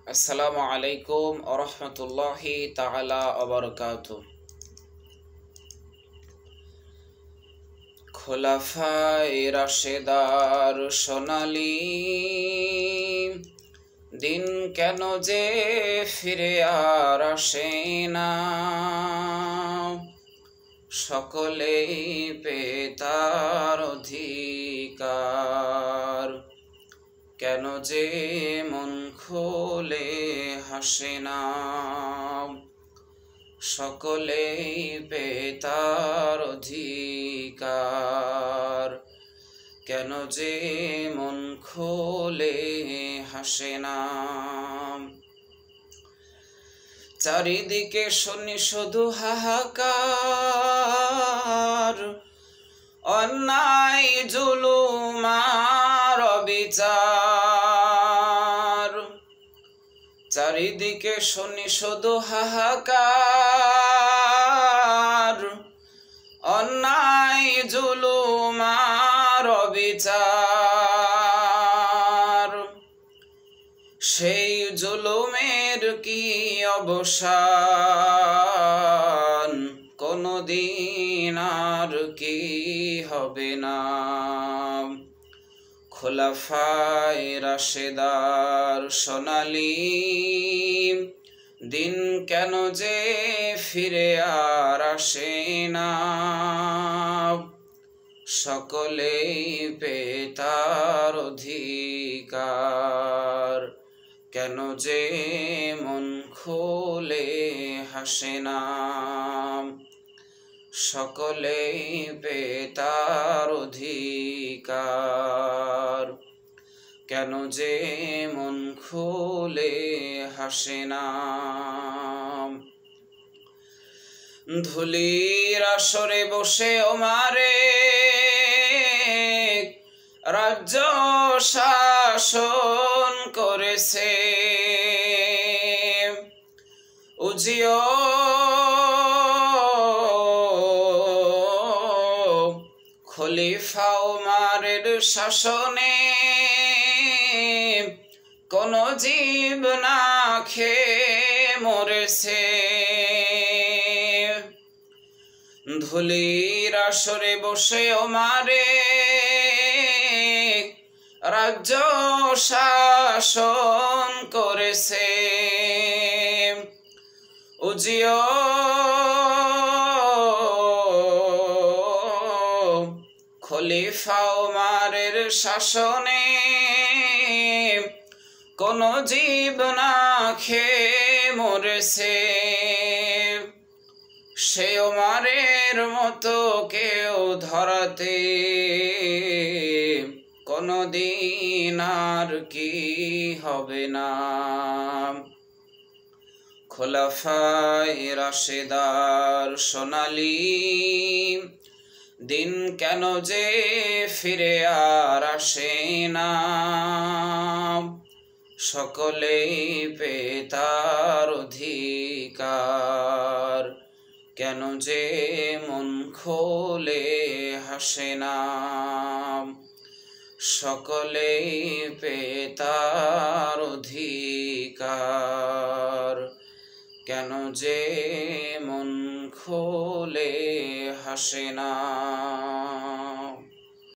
আসসালামু আলাইকুম ওয়া রাহমাতুল্লাহি তাআলা ওয়া বারাকাতুহু। খোলাফায়ে রাশেদার সোনালী দিন কেন যে ফিরে আর আসে না, সকলেই পেয়ে তার অধিকার। কেন যে মন খুলে হাসে না, সকলেই পেয়ে তার অধিকার। কেন যে মন খুলে হাসে না। চারিদিকে শুনি শুধু হাহাকার, অন্যায় জুলুম আর অবিচার। চারিদিকে শুনি শুধু হাহাকার, অন্যায় জুলুম আর অবিচার। সেই জুলুমের কি অবসান, কোনদিন আর কি হবে না। খোলাফায়ে রাশেদার সোনালী দিন কেন যে ফিরে আর আসে না, সকলেই পেয়ে তার অধিকার। কেন যে মন খুলে হাসে না, সকলেই পেয়ে তার অধিকার। কেন যে মন খুলে হাসে না। ধুলির আসরে বসে ওমারে রাজ্য শাসন করেছে, উজিও খলিফা ওমরের শাসনে কোন জীব না খেয়ে মরেছে। ধুলির আসরে বসে ওমরে রাজ্য শাসন করেছে, উজিও খলিফা ওমরের শাসনে কোন জীব না খেয়ে মরেছে। সে ওমরের মতো কেউ ধরাতে কোনদিন আর কি হবে না। খোলাফায়ে রাশেদার সোনালী দিন কেন যে ফিরে আর আসে না, সকলেই পেয়ে তার অধিকার। কেন যে মন খুলে হাসে না, সকলেই পেয়ে তার অধিকার। কেন যে মন খুলে হাসে না।